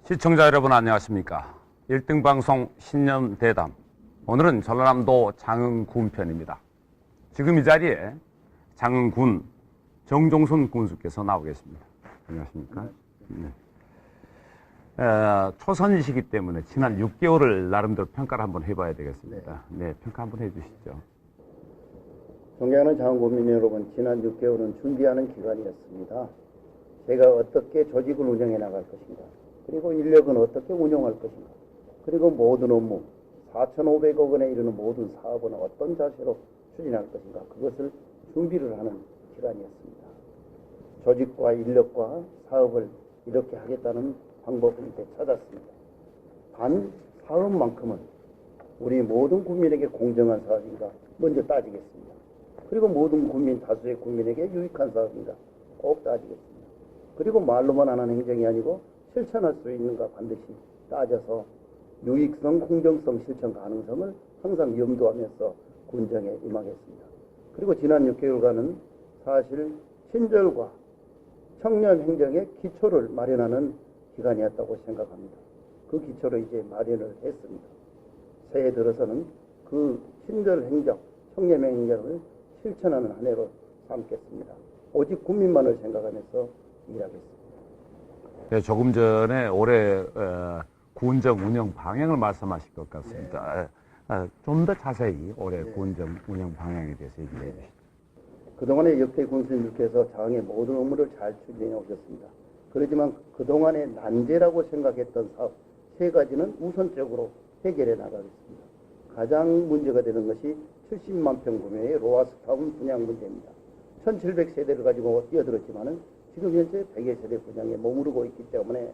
시청자 여러분 안녕하십니까. 1등 방송 신년 대담. 오늘은 전라남도 장흥군 편입니다. 지금 이 자리에 장흥군 정종순 군수께서 나오 계십니다. 안녕하십니까. 네. 초선이시기 때문에 지난 6개월을 나름대로 평가를 한번 해봐야 되겠습니다. 네, 평가 한번 해주시죠. 존경하는 장흥군민 여러분, 지난 6개월은 준비하는 기간이었습니다. 제가 어떻게 조직을 운영해 나갈 것인가, 그리고 인력은 어떻게 운영할 것인가, 그리고 모든 업무, 4,500억 원에 이르는 모든 사업은 어떤 자세로 추진할 것인가, 그것을 준비를 하는 기간이었습니다. 조직과 인력과 사업을 이렇게 하겠다는 방법을 이제 찾았습니다. 단 사업만큼은 우리 모든 국민에게 공정한 사업인가 먼저 따지겠습니다. 그리고 모든 국민, 다수의 국민에게 유익한 사업인가 꼭 따지겠습니다. 그리고 말로만 하는 행정이 아니고 실천할 수 있는가 반드시 따져서 유익성, 공정성, 실천 가능성을 항상 염두하면서 군정에 임하겠습니다. 그리고 지난 6개월간은 사실 친절과 청년 행정의 기초를 마련하는 기간이었다고 생각합니다. 그 기초로 이제 마련을 했습니다. 새해 들어서는 그 친절 행정, 청년 행정을 실천하는 한 해로 삼겠습니다. 오직 국민만을 생각하면서 일하겠습니다. 네, 조금 전에 올해 군정 운영 방향을 말씀하실 것 같습니다. 네. 좀 더 자세히 올해 군정 운영 방향에 대해서 얘기해 주시죠. 그동안의 역대 군수님들께서 장의 모든 업무를 잘 추진해 오셨습니다. 그렇지만 그동안의 난제라고 생각했던 사업 세 가지는 우선적으로 해결해 나가겠습니다. 가장 문제가 되는 것이 70만 평 규모의 로아스타운 분양 문제입니다. 1700세대를 가지고 뛰어들었지만은 지금 현재 100여 세대 분양에 머무르고 있기 때문에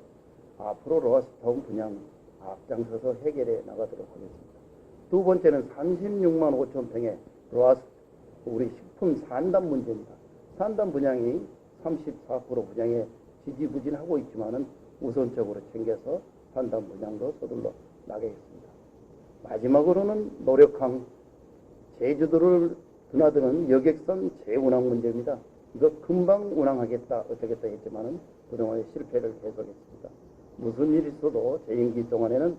앞으로 로아스타운 분양 앞장서서 해결해 나가도록 하겠습니다. 두 번째는 36만 5천 평의 우리 식품 산담 문제입니다. 산담 분양이 34% 분양에 지지부진하고 있지만은 우선적으로 챙겨서 산담 분양도 서둘러 나가겠습니다. 마지막으로는 노력항 제주도를 드나드는 여객선 재운항 문제입니다. 이거 금방 운항하겠다 어쩌겠다 했지만은 그동안의 실패를 계속했습니다. 무슨 일이 있어도 제 임기 동안에는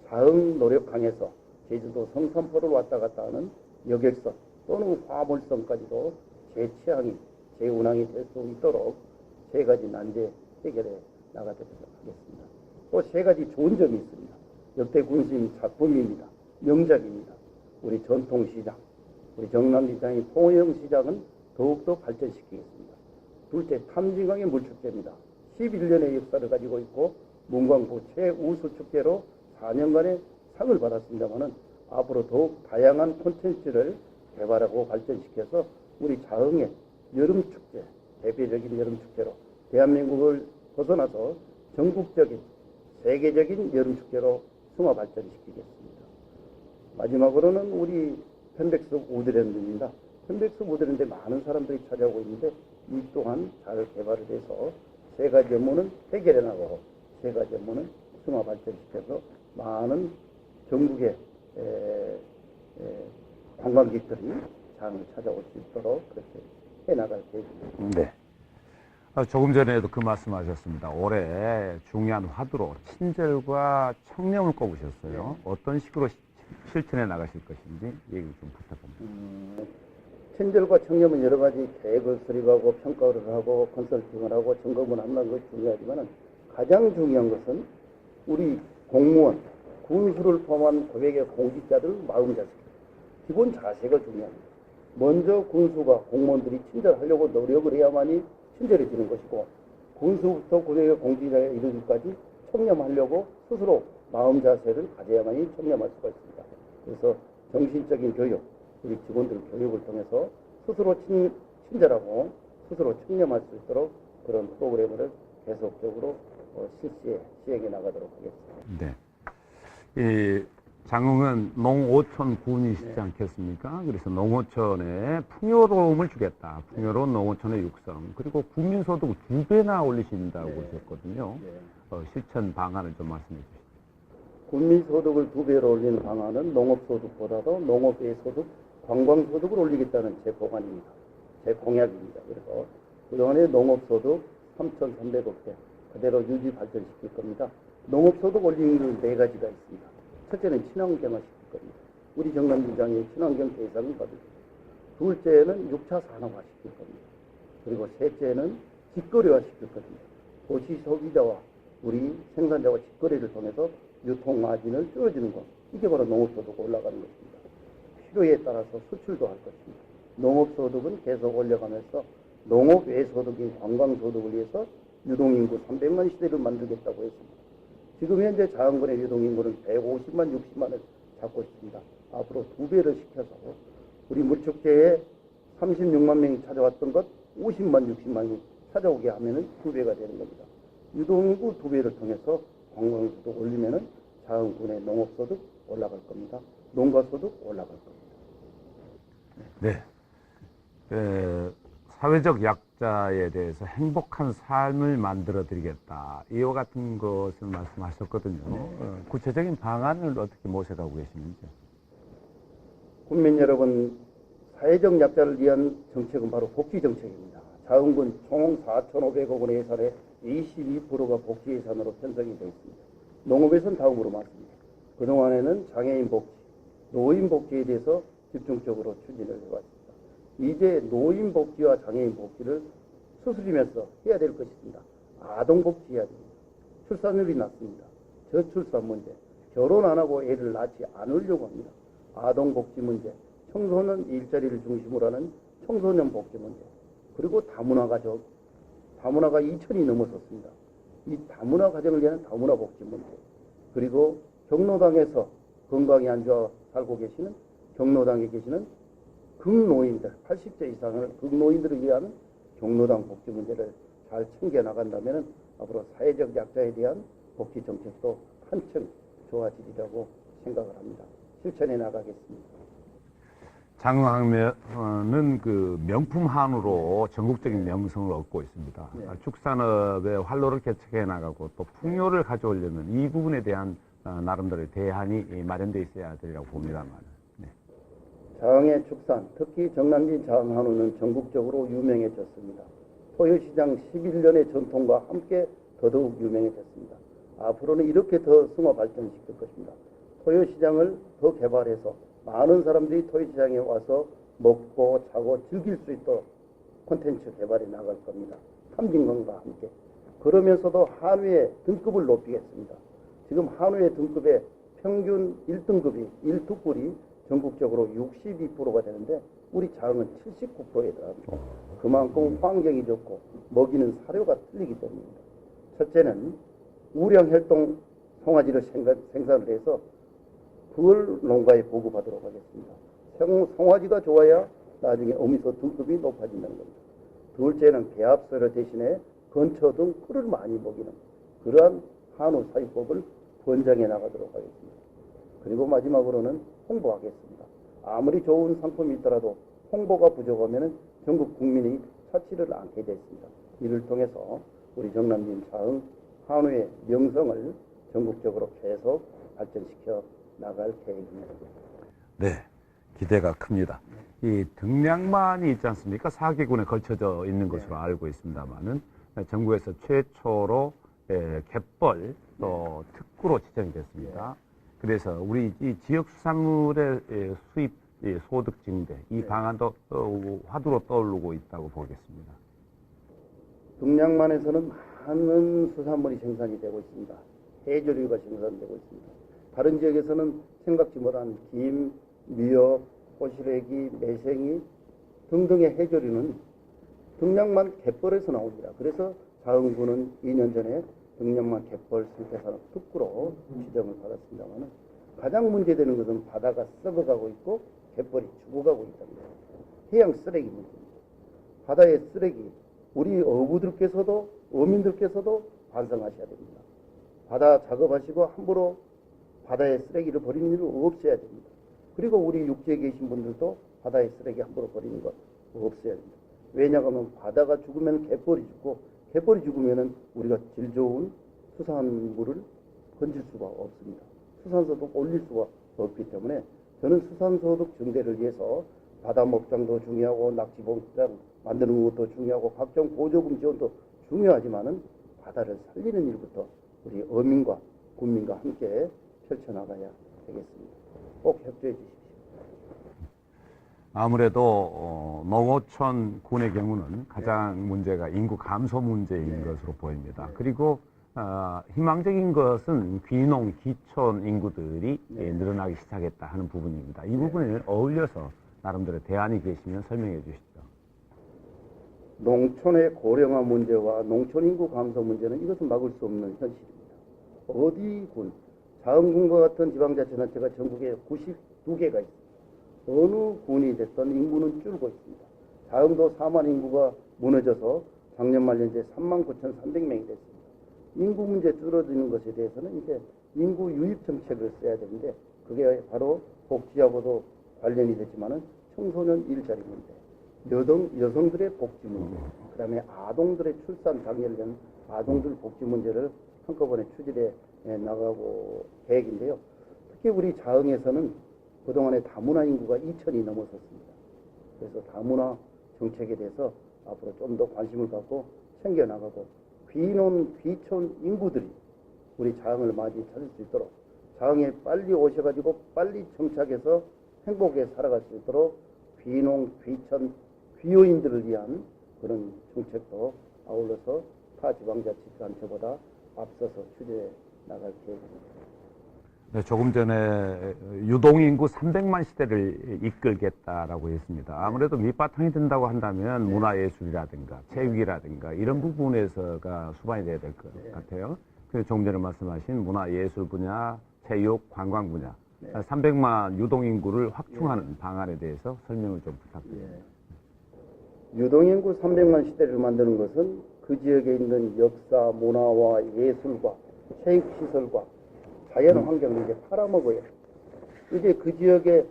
자흥 노력항에서 제주도 성산포를 왔다 갔다 하는 여객선 또는 화물선까지도 재취항이 재운항이 될 수 있도록 세 가지 난제 해결해 나가도록 하겠습니다. 또 세 가지 좋은 점이 있습니다. 역대 군수님 작품입니다. 명작입니다. 우리 전통시장, 우리 정남시장의 통영시장은 더욱더 발전시키겠습니다. 둘째, 탐진강의 물축제입니다. 11년의 역사를 가지고 있고 문광부 최우수축제로 4년간의 상을 받았습니다마는 앞으로 더욱 다양한 콘텐츠를 개발하고 발전시켜서 우리 자흥의 여름축제, 대표적인 여름축제로 대한민국을 벗어나서 전국적인 세계적인 여름축제로 승화 발전시키겠습니다. 마지막으로는 우리 편백숲 우드랜드입니다. 편백숲 우드랜드에 많은 사람들이 찾아오고 있는데 이 또한 잘 개발을 해서 세 가지 업무는 해결해 나가고 세 가지 업무는 승화 발전시켜서 많은 전국의 관광객들이 장을 찾아올 수 있도록 그렇게 해나갈 계획입니다. 네. 조금 전에도 그 말씀하셨습니다. 올해 중요한 화두로 친절과 청렴을 꼽으셨어요. 어떤 식으로 실천해 나가실 것인지 얘기 좀 부탁합니다. 친절과 청렴은 여러 가지 계획을 수립하고 평가를 하고 컨설팅을 하고 점검을 한다는 것이 중요하지만 가장 중요한 것은 우리 공무원, 군수를 포함한 고객의 공직자들 마음자세, 기본 자세가 중요합니다. 먼저 군수가 공무원들이 친절하려고 노력을 해야만이 친절해지는 것이고 군수부터 고객의 공직자에 이르기까지 청렴하려고 스스로 마음 자세를 가져야만이 청렴할 수가 있습니다. 그래서 정신적인 교육, 우리 직원들 교육을 통해서 스스로 친절하고 스스로 청렴할 수 있도록 그런 프로그램을 계속적으로 시행해 나가도록 하겠습니다. 네. 장흥은 농어촌 군이시지 않겠습니까? 그래서 농어촌에 풍요로움을 주겠다. 풍요로운 농어촌의 육성. 그리고 국민소득을 2배나 올리신다고 하셨거든요. 실천 방안을 좀 말씀해 주시죠. 국민소득을 2배로 올리는 방안은 농업소득보다도 농업의 소득, 관광소득을 올리겠다는 제 법안입니다. 제 공약입니다. 그래서 그동안의 농업소득 3,300억대 그대로 유지 발전시킬 겁니다. 농업소득 올리는 네 가지가 있습니다. 첫째는 친환경화 시킬 겁니다. 우리 정남진장에 친환경 대상을 받을 겁니다. 둘째는 6차 산업화 시킬 겁니다. 그리고 셋째는 직거래화 시킬 겁니다. 도시 소비자와 우리 생산자와 직거래를 통해서 유통 마진을 줄여주는 것. 이게 바로 농업소득 올라가는 것입니다. 필요에 따라서 수출도 할 것입니다. 농업소득은 계속 올려가면서 농업 외소득인 관광소득을 위해서 유동인구 300만 시대를 만들겠다고 했습니다. 지금 현재 자원군의 유동인구는 150만, 60만을 잡고 있습니다. 앞으로 2배를 시켜서 우리 물축제에 36만 명이 찾아왔던 것 50만, 60만이 찾아오게 하면은 2배가 되는 겁니다. 유동인구 2배를 통해서 관광소득 올리면은 자원군의 농업소득 올라갈 겁니다. 농가소득 올라갈 겁니다. 네. 사회적 약자에 대해서 행복한 삶을 만들어 드리겠다. 이와 같은 것을 말씀하셨거든요. 구체적인 방안을 어떻게 모색하고 계시는지. 국민 여러분, 사회적 약자를 위한 정책은 바로 복지 정책입니다. 자원군 총 4,500억 원의 예산에 22%가 복지 예산으로 편성이 되어 있습니다. 농업에서는 다음으로 많습니다. 그동안에는 장애인 복지, 노인 복지에 대해서 집중적으로 추진을 해왔습니다. 이제 노인 복지와 장애인 복지를 수술이면서 해야 될 것입니다. 아동 복지 해야 됩니다. 출산율이 낮습니다. 저출산 문제, 결혼 안 하고 애를 낳지 않으려고 합니다. 아동 복지 문제, 청소년 일자리를 중심으로 하는 청소년 복지 문제, 그리고 다문화 가족, 다문화가 2천이 넘어섰습니다. 이 다문화 가정을 위한 다문화 복지 문제, 그리고 경로당에서 건강이 안 좋아 살고 계시는 경로당에 계시는 극노인들, 80세 이상을 극노인들을 위한 경로당 복지 문제를 잘 챙겨 나간다면 앞으로 사회적 약자에 대한 복지 정책도 한층 좋아지리라고 생각을 합니다. 실천해 나가겠습니다. 장흥항면은 그 명품 한우로 전국적인 명성을 얻고 있습니다. 네. 축산업의 활로를 개척해 나가고 또 풍요를 가져오려면 이 부분에 대한 나름대로의 대안이 마련되어 있어야 되리라고 봅니다만. 네. 장흥의 축산, 특히 정남진 장흥한우는 전국적으로 유명해졌습니다. 토요시장 11년의 전통과 함께 더더욱 유명해졌습니다. 앞으로는 이렇게 더 승화 발전시킬 것입니다. 토요시장을 더 개발해서 많은 사람들이 토요시장에 와서 먹고 자고 즐길 수 있도록 콘텐츠 개발해 나갈 겁니다. 탐진관과 함께. 그러면서도 한우의 등급을 높이겠습니다. 지금 한우의 등급의 평균 1등급이 1뚝불이 전국적으로 62%가 되는데 우리 장흥은 79%에 들어갑니다. 그만큼 환경이 좋고 먹이는 사료가 틀리기 때문입니다. 첫째는 우량혈동 송아지를 생산을 해서 그걸 농가에 보급하도록 하겠습니다. 송아지가 좋아야 나중에 어미소 등급이 높아진다는 겁니다. 둘째는 배합소료 대신에 건초 등 풀을 많이 먹이는 그러한 한우 사육법을 권장해 나가도록 하겠습니다. 그리고 마지막으로는 홍보하겠습니다. 아무리 좋은 상품이 있더라도 홍보가 부족하면 전국 국민이 찾지를 않게 됐습니다. 이를 통해서 우리 정남진 장흥 한우의 명성을 전국적으로 계속 발전시켜 나갈 계획입니다. 네, 기대가 큽니다. 이 등량만이 있지 않습니까? 4개군에 걸쳐져 있는 것으로 알고 있습니다만은 전국에서 최초로 갯벌 또 특구로 지정이 됐습니다. 그래서 우리 이 지역 수산물의 수입 소득 증대 이 방안도 화두로 떠오르고 있다고 보겠습니다. 등량만에서는 많은 수산물이 생산이 되고 있습니다. 해조류가 생산되고 있습니다. 다른 지역에서는 생각지 못한 김, 미역, 호시래기, 매생이 등등의 해조류는 등량만 갯벌에서 나옵니다. 그래서 자흥군은 2년 전에 등량만 갯벌 생태산업 특구로 지정을 받았습니다만 가장 문제되는 것은 바다가 썩어가고 있고 갯벌이 죽어가고 있답니다. 해양 쓰레기 문제입니다. 바다의 쓰레기, 우리 어부들께서도 어민들께서도 반성하셔야 됩니다. 바다 작업하시고 함부로 바다에 쓰레기를 버리는 일은 없어야 됩니다. 그리고 우리 육지에 계신 분들도 바다에 쓰레기 함부로 버리는 것 없어야 됩니다. 왜냐하면 바다가 죽으면 갯벌이 죽고 갯벌이 죽으면 우리가 질 좋은 수산물을 건질 수가 없습니다. 수산소득 올릴 수가 없기 때문에 저는 수산소득 증대를 위해서 바다 목장도 중요하고 낙지 목장 만드는 것도 중요하고 각종 보조금 지원도 중요하지만은 바다를 살리는 일부터 우리 어민과 군민과 함께 펼쳐나가야 되겠습니다. 꼭 협조해 주십시오. 아무래도 농어촌 군의 경우는 가장 문제가 인구 감소 문제인 네. 것으로 보입니다. 네. 그리고 희망적인 것은 귀농, 귀촌 인구들이 네. 늘어나기 시작했다 하는 부분입니다. 이 네. 부분을 어울려서 나름대로 대안이 계시면 설명해 주시죠. 농촌의 고령화 문제와 농촌 인구 감소 문제는 이것은 막을 수 없는 현실입니다. 어디 군, 자흥군과 같은 지방자치단체가 전국에 92개가 있습니다. 어느 군이 됐든 인구는 줄고 있습니다. 자흥도 4만 인구가 무너져서 작년 말 현재 39,300명이 됐습니다. 인구 문제 줄어드는 것에 대해서는 이제 인구 유입 정책을 써야 되는데 그게 바로 복지하고도 관련이 되지만은 청소년 일자리 문제, 여성들의 복지 문제, 그다음에 아동들의 출산 장려된 아동들 복지 문제를 한꺼번에 추진해 나가고 계획인데요. 특히 우리 자흥에서는 그동안에 다문화 인구가 2천이 넘었었습니다. 그래서 다문화 정책에 대해서 앞으로 좀 더 관심을 갖고 챙겨나가고 귀농, 귀촌 인구들이 우리 자흥을 많이 찾을 수 있도록 자흥에 빨리 오셔가지고 빨리 정착해서 행복하게 살아갈 수 있도록 귀농, 귀촌, 귀요인들을 위한 그런 정책도 아울러서 타 지방자치단체보다 앞서서 추진해 나갈 계획입니다. 네, 조금 전에 유동인구 300만 시대를 이끌겠다라고 했습니다. 아무래도 밑바탕이 된다고 한다면 문화예술이라든가 체육이라든가 이런 부분에서가 수반이 돼야 될 것 같아요. 그래서 조금 전에 말씀하신 문화예술 분야, 체육, 관광 분야 300만 유동인구를 확충하는 방안에 대해서 설명을 좀 부탁드립니다. 유동인구 300만 시대를 만드는 것은 그 지역에 있는 역사, 문화와 예술과 체육시설과 자연 환경을 이제 팔아먹어요. 이제 그 지역의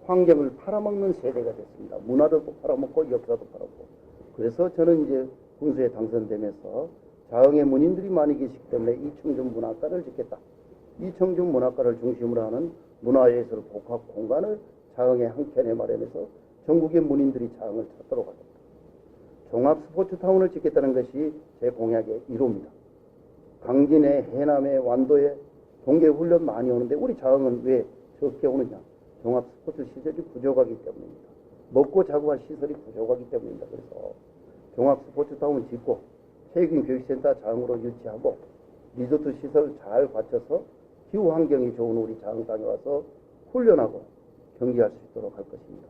환경을 팔아먹는 세대가 됐습니다. 문화도 팔아먹고 역사도 팔아먹고. 그래서 저는 이제 군수에 당선되면서 자흥의 문인들이 많이 계시기 때문에 이청준 문학과를 짓겠다. 이청준 문학과를 중심으로 하는 문화예술 복합 공간을 자흥의 한켠에 마련해서 전국의 문인들이 자흥을 찾도록 하겠다. 종합 스포츠타운을 짓겠다는 것이 제 공약의 1호입니다. 강진에, 해남에, 완도에 동계훈련 많이 오는데 우리 자흥은 왜 적게 오느냐? 종합 스포츠 시설이 부족하기 때문입니다. 먹고 자고 할 시설이 부족하기 때문입니다. 그래서 종합 스포츠타운 짓고 체육인 교육센터 자흥으로 유치하고 리조트 시설 잘 갖춰서 기후 환경이 좋은 우리 자흥 땅에 와서 훈련하고 경기할 수 있도록 할 것입니다.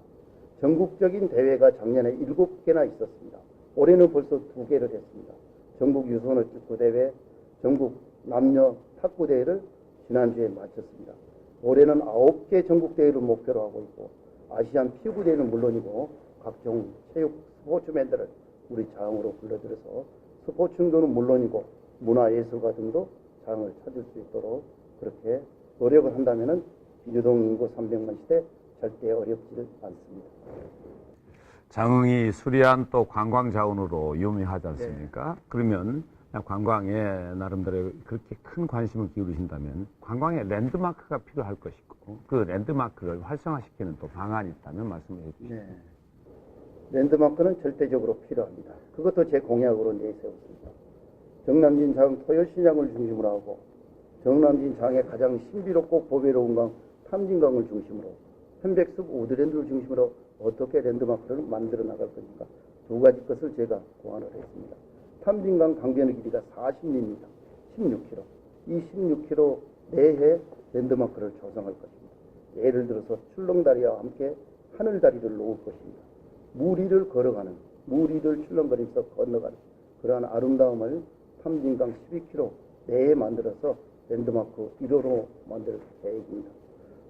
전국적인 대회가 작년에 7개나 있었습니다. 올해는 벌써 2개를 했습니다. 전국 유소년 축구대회, 전국 남녀 탁구대회를 지난주에 마쳤습니다. 올해는 9개 전국대회를 목표로 하고 있고 아시안 피구대회는 물론이고 각종 체육 스포츠맨들을 우리 자흥으로 불러들여서 스포츠는 물론이고 문화예술가 등도 자흥을 찾을 수 있도록 그렇게 노력을 한다면 유동인구 300만 시대 절대 어렵지를 않습니다. 자흥이 수려한 또 관광 자원으로 유명하지 않습니까? 그러면 관광에 나름대로 그렇게 큰 관심을 기울이신다면 관광에 랜드마크가 필요할 것이고 그 랜드마크를 활성화시키는 또 방안이 있다면 말씀해 주시죠. 네. 랜드마크는 절대적으로 필요합니다. 그것도 제 공약으로 내세웠습니다. 정남진 자흥 토요시장을 중심으로 하고 정남진 자흥의 가장 신비롭고 보배로운 강 탐진강을 중심으로 편백숲 우드랜드를 중심으로 어떻게 랜드마크를 만들어 나갈 것인가 2가지 것을 제가 고안을 했습니다. 탐진강 강변의 길이가 40리입니다. 16km. 이 16km 내에 랜드마크를 조성할 것입니다. 예를 들어서 출렁다리와 함께 하늘다리를 놓을 것입니다. 물 위를 걸어가는, 물 위를 출렁거리면서 건너가는 그러한 아름다움을 탐진강 12km 내에 만들어서 랜드마크 1호로 만들 계획입니다.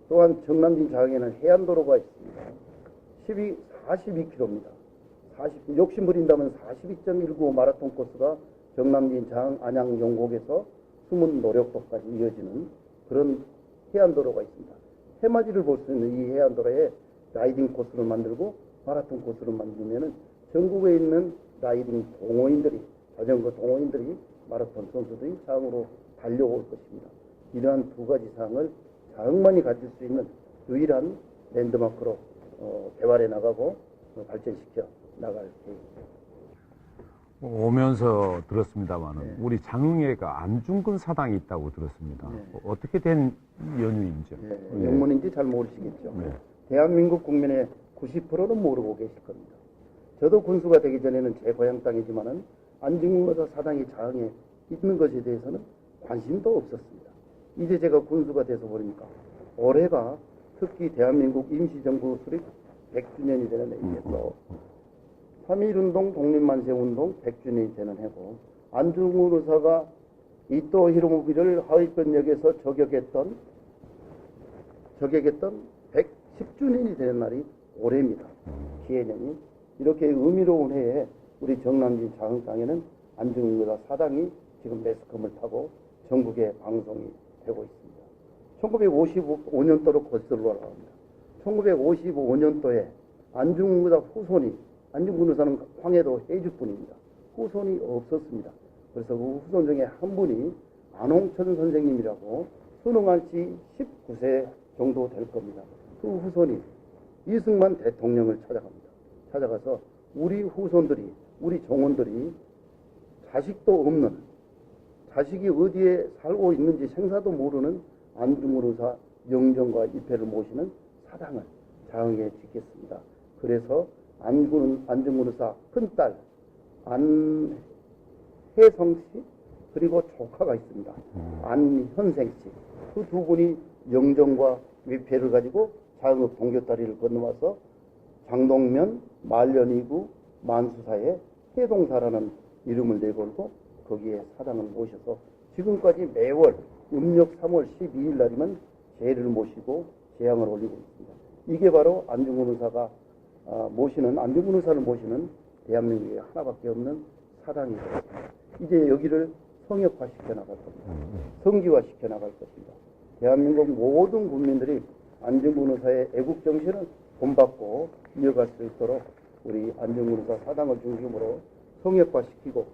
또한 정남진 자흥에는 해안도로가 있습니다. 42km입니다. 욕심 부린다면 42.195 마라톤 코스가 정남진 자흥 안양 용곡에서 숨은 노력도까지 이어지는 그런 해안도로가 있습니다. 해맞이를 볼 수 있는 이 해안도로에 라이딩 코스를 만들고 마라톤 코스를 만들면 전국에 있는 라이딩 동호인들이 자전거 동호인들이 마라톤 선수들이 자흥으로 달려올 것입니다. 이러한 2가지 사항을 자흥만이 가질 수 있는 유일한 랜드마크로 개발해 나가고 발전시켜 나갈 계획입니다. 오면서 들었습니다마는 네. 우리 장흥에가 안중근 사당이 있다고 들었습니다. 네. 어떻게 된 연유인지요? 예, 영문인지 잘 모르시겠죠. 네. 대한민국 국민의 90%는 모르고 계실 겁니다. 저도 군수가 되기 전에는 제 고향 땅이지만은 안중근 사당이 장흥에 있는 것에 대해서는 관심도 없었습니다. 이제 제가 군수가 돼서 보니까 올해가 특히 대한민국 임시정부 수립 100주년이 되는 해에서 3.1운동 독립만세운동 100주년이 되는 해고 안중근 의사가 이토 히로부미를 하위권역에서 저격했던 110주년이 되는 날이 올해입니다. 기해년이. 이렇게 의미로운 해에 우리 정남진 장흥 땅에는 안중근 의사 사당이 지금 매스컴을 타고 전국에 방송이 되고 있습니다. 1955년도로 거슬러 올라갑니다. 1955년도에 안중근 의사 후손이, 안중근 의사는 황해도 해주뿐입니다. 후손이 없었습니다. 그래서 그 후손 중에 한 분이 안홍천 선생님이라고 순응한 지 19세 정도 될 겁니다. 그 후손이 이승만 대통령을 찾아갑니다. 찾아가서 우리 후손들이, 우리 종원들이 자식도 없는, 자식이 어디에 살고 있는지 생사도 모르는 안중근 의사 영정과 입회를 모시는 사당을 장흥에 짓겠습니다. 그래서 안중근 의사 큰딸 안혜성 씨 그리고 조카가 있습니다. 안현생 씨. 그 두 분이 영정과 위패를 가지고 장흥 동교다리를 건너와서 장동면, 말년이구, 만수사에 해동사라는 이름을 내걸고 거기에 사당을 모셔서 지금까지 매월 음력 3월 12일 날이면 제를 모시고 제향을 올리고 있습니다. 이게 바로 안중근 의사가 안중근 의사를 모시는 대한민국에 하나밖에 없는 사당이 되었습니다. 이제 여기를 성역화시켜 나갈 겁니다. 성지화시켜 나갈 것입니다. 대한민국 모든 국민들이 안중근 의사의 애국정신을 본받고 이어갈 수 있도록 우리 안중근 의사 사당을 중심으로 성역화시키고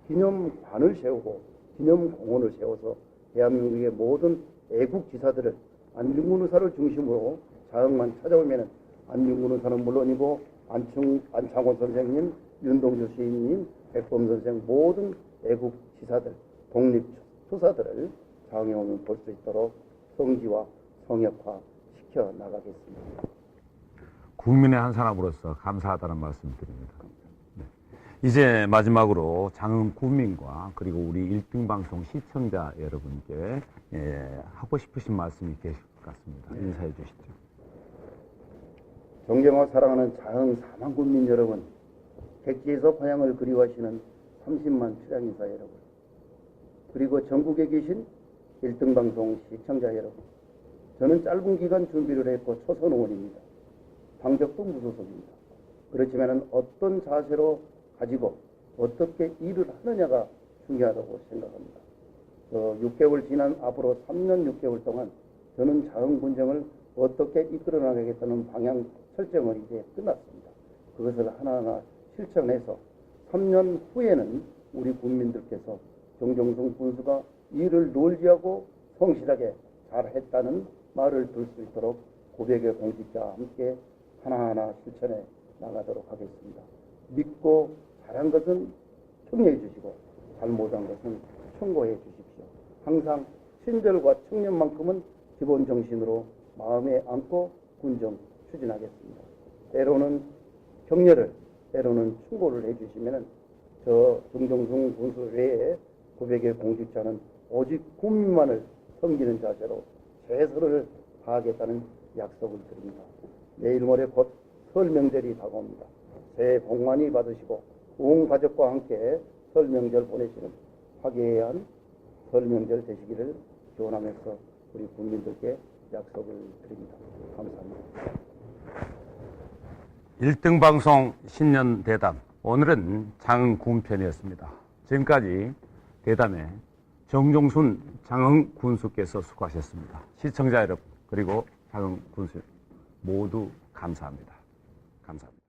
기념관을 세우고 기념공원을 세워서 대한민국의 모든 애국지사들을 안중근 의사를 중심으로 장흥만 찾아오면 안중근 의사는 물론이고 안창원 선생님, 윤동주 시인님, 백범 선생 모든 애국지사들, 독립투사들을 장흥에 오면 볼 수 있도록 성지와 성역화 시켜 나가겠습니다. 국민의 한 사람으로서 감사하다는 말씀 드립니다. 네. 이제 마지막으로 장흥 구민과 그리고 우리 1등 방송 시청자 여러분께 하고 싶으신 말씀이 계실 것 같습니다. 인사해 주시죠. 존경하고 사랑하는 장흥 4만 군민 여러분, 백지에서 고향을 그리워하시는 30만 출향인사 여러분, 그리고 전국에 계신 1등 방송 시청자 여러분, 저는 짧은 기간 준비를 했고 초선 의원입니다. 당적도 무소속입니다. 그렇지만 어떤 자세로 가지고 어떻게 일을 하느냐가 중요하다고 생각합니다. 6개월 지난 앞으로 3년 6개월 동안 저는 장흥 군정을 어떻게 이끌어 나가겠다는 방향 설정을 이제 끝났습니다. 그것을 하나하나 실천해서 3년 후에는 우리 국민들께서 정종순 군수가 일을 놀지하고 성실하게 잘했다는 말을 들 수 있도록 고백의 공직자와 함께 하나하나 실천해 나가도록 하겠습니다. 믿고 잘한 것은 청해해 주시고 잘못한 것은 청고해 주십시오. 항상 친절과 청년만큼은 기본 정신으로 마음에 안고 군정 추진하겠습니다. 때로는 격려를, 때로는 충고를 해주시면 저 정종순 군수 외에 고백의 공직자는 오직 국민만을 섬기는 자세로 최선을 다하겠다는 약속을 드립니다. 내일 모레 곧 설 명절이 다가옵니다. 새해 복 많이 받으시고 온 가족과 함께 설 명절 보내시는 화기애애한 설 명절 되시기를 기원하면서 우리 국민들께 약속을 드립니다. 감사합니다. 1등 방송 신년 대담, 오늘은 장흥 군편이었습니다. 지금까지 대담에 정종순 장흥 군수께서 수고하셨습니다. 시청자 여러분 그리고 장흥 군수 모두 감사합니다. 감사합니다.